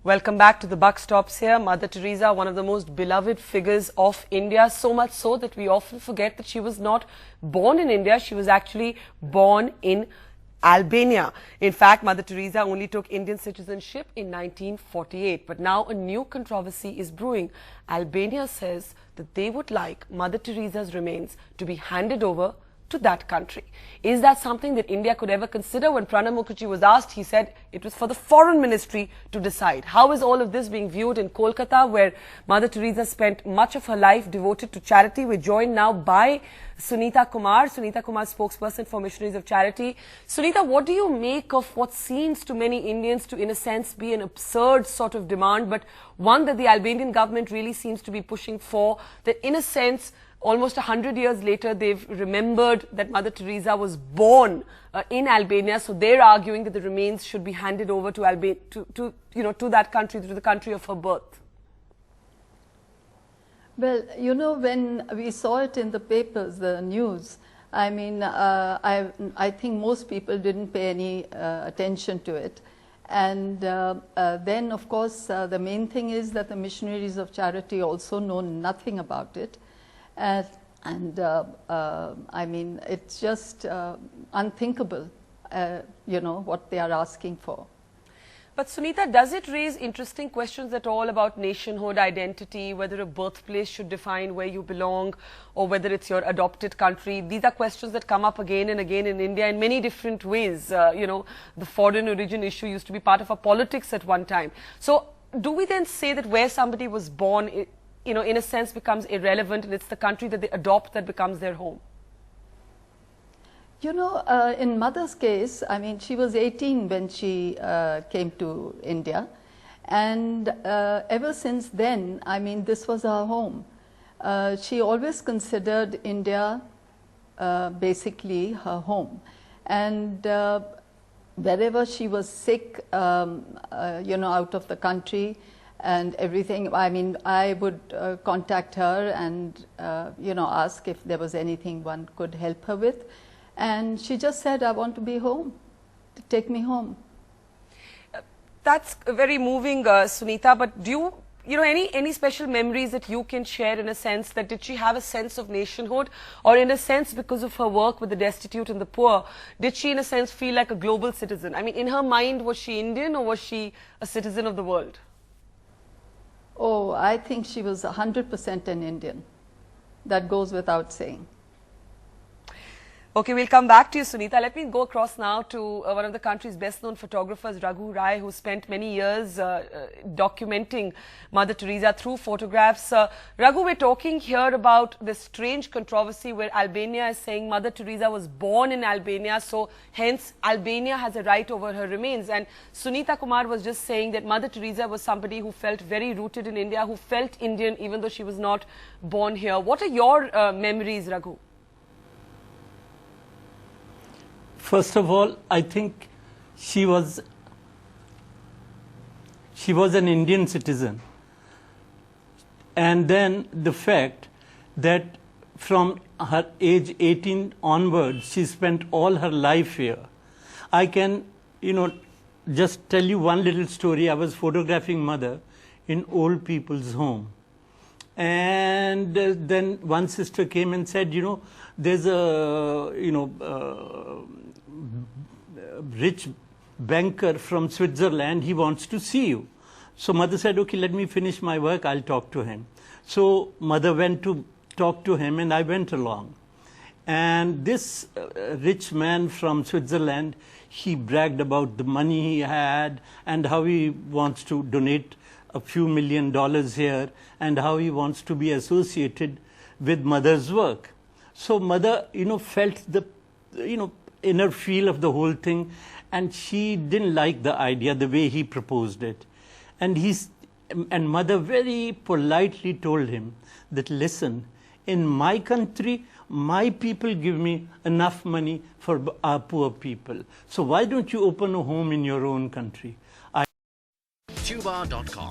Welcome back to the Buck Stops here. Mother Teresa, one of the most beloved figures of India, so much so that we often forget that she was not born in India. She was actually born in Albania. In fact, Mother Teresa only took Indian citizenship in 1948. But now a new controversy is brewing. Albania says that they would like Mother Teresa's remains to be handed over to that country. Is that something that India could ever consider? When Pranab Mukherjee was asked, he said it was for the foreign ministry to decide. How is all of this being viewed in Kolkata, where Mother Teresa spent much of her life devoted to charity? We're joined now by Sunita Kumar, spokesperson for Missionaries of Charity. Sunita, what do you make of what seems to many Indians to, in a sense, be an absurd sort of demand, but one that the Albanian government really seems to be pushing for, that in a sense, almost 100 years later, they've remembered that Mother Teresa was born in Albania, so they're arguing that the remains should be handed over to that country, to the country of her birth. Well, you know, when we saw it in the papers, the news, I mean, I think most people didn't pay any attention to it. And then, of course, the main thing is that the Missionaries of Charity also know nothing about it. I mean, it's just unthinkable, you know, what they are asking for. But Sunita, does it raise interesting questions at all about nationhood, identity, whether a birthplace should define where you belong, or whether it's your adopted country? These are questions that come up again and again in India in many different ways. You know, the foreign origin issue used to be part of our politics at one time. So do we then say that where somebody was born, you know, in a sense becomes irrelevant, and it's the country that they adopt that becomes their home? You know, in Mother's case, I mean, she was 18 when she came to India. And ever since then, I mean, this was her home. She always considered India basically her home. And wherever she was sick, you know, out of the country, and everything, I mean, I would contact her and, you know, ask if there was anything one could help her with. And she just said, I want to be home, take me home. That's very moving, Sunita, but do you know, any special memories that you can share, in a sense that did she have a sense of nationhood, or in a sense because of her work with the destitute and the poor, did she in a sense feel like a global citizen? I mean, in her mind, was she Indian or was she a citizen of the world? Oh, I think she was 100% an Indian. That goes without saying. Okay, we'll come back to you, Sunita. Let me go across now to one of the country's best-known photographers, Raghu Rai, who spent many years documenting Mother Teresa through photographs. Raghu, we're talking here about this strange controversy where Albania is saying Mother Teresa was born in Albania, so hence Albania has a right over her remains. And Sunita Kumar was just saying that Mother Teresa was somebody who felt very rooted in India, who felt Indian even though she was not born here. What are your memories, Raghu? First of all, I think she was an Indian citizen. And then the fact that from her age 18 onwards, she spent all her life here. I can, you know, just tell you one little story. I was photographing Mother in old people's home. And then one sister came and said, you know, there's a, you know, rich banker from Switzerland, he wants to see you. So Mother said, okay, let me finish my work, I'll talk to him. So Mother went to talk to him and I went along. And this rich man from Switzerland, he bragged about the money he had and how he wants to donate a few $1 million here and how he wants to be associated with Mother's work. So Mother, you know, felt the, you know, inner feel of the whole thing, and she didn't like the idea, the way he proposed it. And Mother very politely told him that, listen, in my country, my people give me enough money for our poor people. So why don't you open a home in your own country? Tuba.com